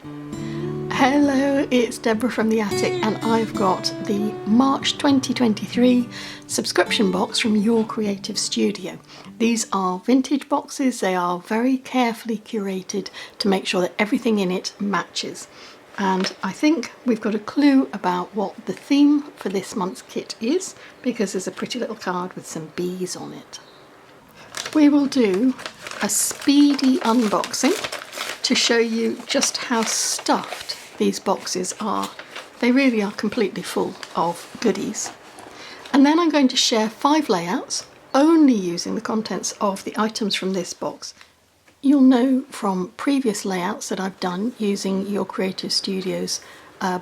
Hello, it's Deborah from the attic, and I've got the March 2023 subscription box from Your Creative Studio. These are vintage boxes. They are very carefully curated to make sure that everything in it matches. And I think we've got a clue about what the theme for this month's kit is, because there's a pretty little card with some bees on it. We will do a speedy unboxing to show you just how stuffed these boxes are. They really are completely full of goodies. And then I'm going to share 5 layouts only using the contents of the items from this box. You'll know from previous layouts that I've done using Your Creative Studio's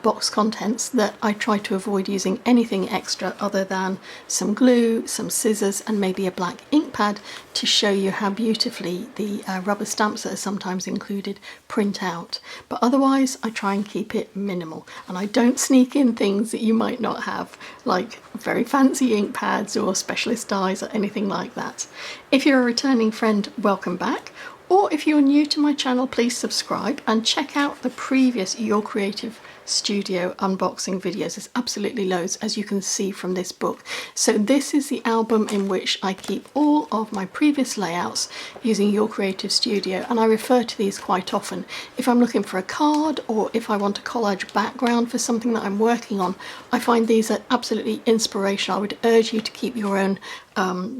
box contents that I try to avoid using anything extra other than some glue, some scissors and maybe a black ink pad to show you how beautifully the rubber stamps that are sometimes included print out. But otherwise I try and keep it minimal, and I don't sneak in things that you might not have, like very fancy ink pads or specialist dyes or anything like that. If you're a returning friend, welcome back. Or if you're new to my channel, please subscribe and check out the previous Your Creative Studio unboxing videos. There's absolutely loads, as you can see from this book. So this is the album in which I keep all of my previous layouts using Your Creative Studio, and I refer to these quite often. If I'm looking for a card or if I want a collage background for something that I'm working on, I find these are absolutely inspirational. I would urge you to keep your own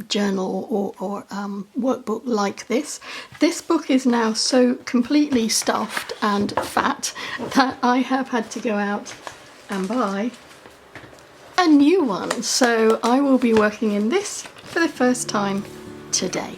journal or workbook like this. This book is now so completely stuffed and fat that I have had to go out and buy a new one. So I will be working in this for the first time today.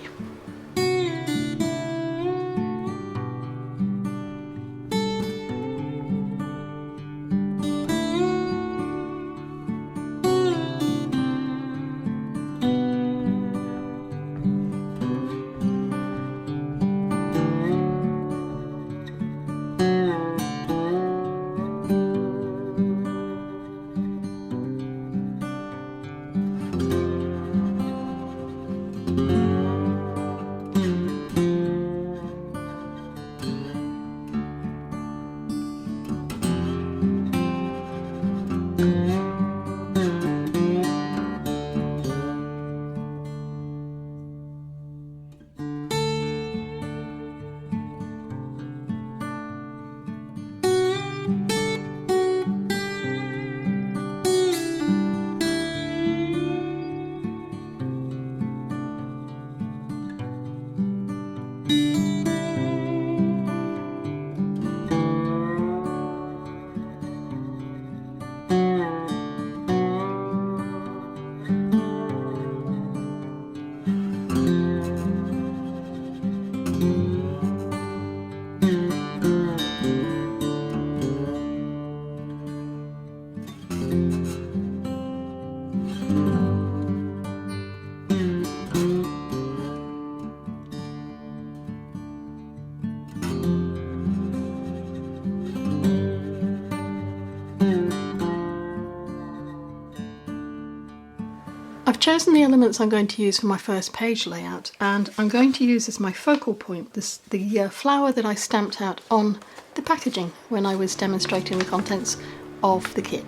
I've chosen the elements I'm going to use for my first page layout, and I'm going to use as my focal point the flower that I stamped out on the packaging when I was demonstrating the contents of the kit.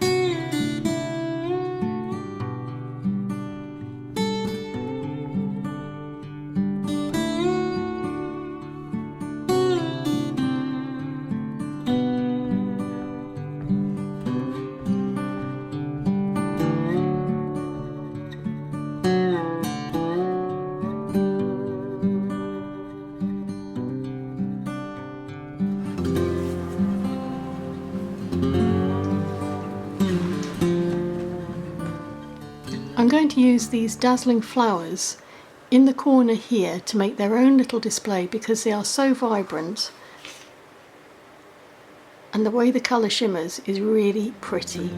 I'm going to use these dazzling flowers in the corner here to make their own little display because they are so vibrant, and the way the colour shimmers is really pretty.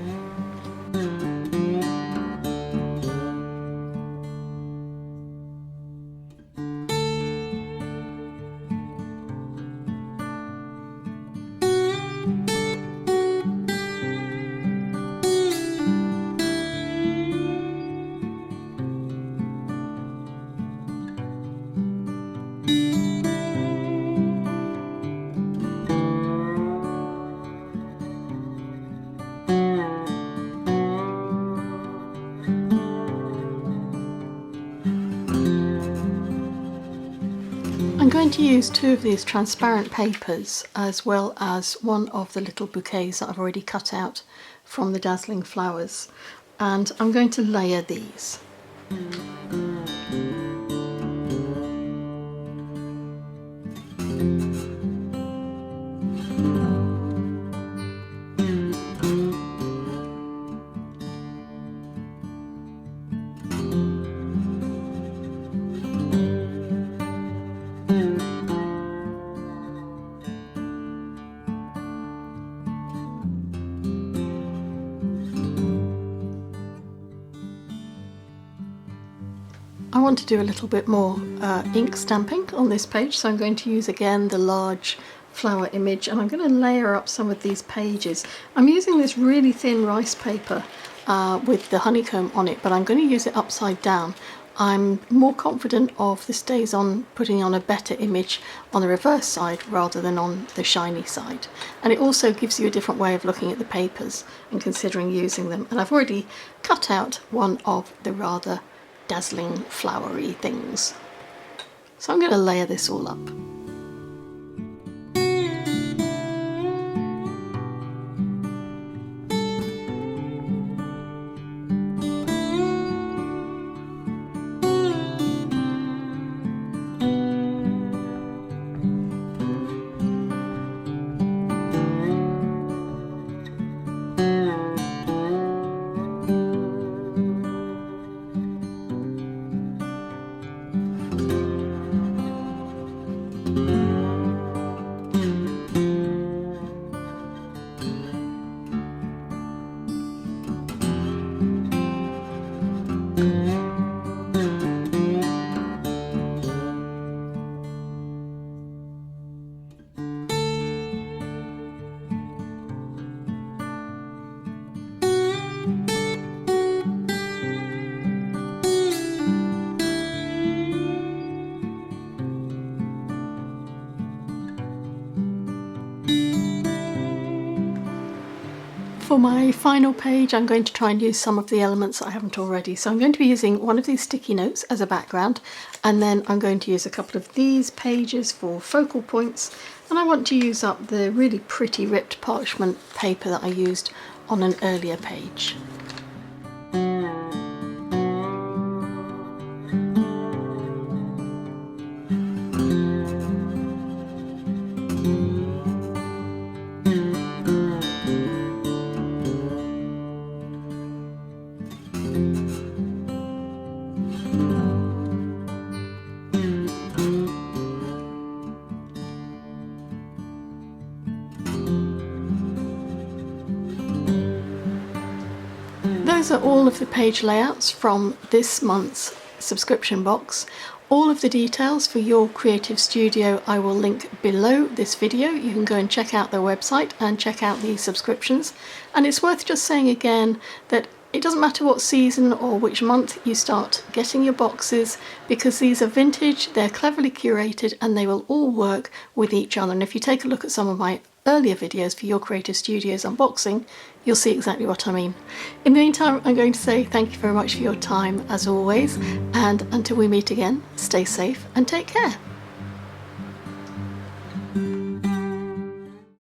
going to use 2 of these transparent papers as well as one of the little bouquets that I've already cut out from the dazzling flowers, and I'm going to layer these. I want to do a little bit more ink stamping on this page, so I'm going to use again the large flower image, and I'm going to layer up some of these pages. I'm using this really thin rice paper with the honeycomb on it, but I'm going to use it upside down. I'm more confident of this days on putting on a better image on the reverse side rather than on the shiny side, and it also gives you a different way of looking at the papers and considering using them. And I've already cut out one of the rather dazzling flowery things, so I'm going to layer this all up. For my final page, I'm going to try and use some of the elements I haven't already. So I'm going to be using one of these sticky notes as a background, and then I'm going to use a couple of these pages for focal points, and I want to use up the really pretty ripped parchment paper that I used on an earlier page. Those are all of the page layouts from this month's subscription box. All of the details for Your Creative Studio I will link below this video. You can go and check out their website and check out the subscriptions. And it's worth just saying again that it doesn't matter what season or which month you start getting your boxes, because these are vintage, they're cleverly curated, and they will all work with each other. And if you take a look at some of my earlier videos for Your Creative Studio's unboxing, you'll see exactly what I mean. In the meantime, I'm going to say thank you very much for your time as always, and until we meet again, stay safe and take care.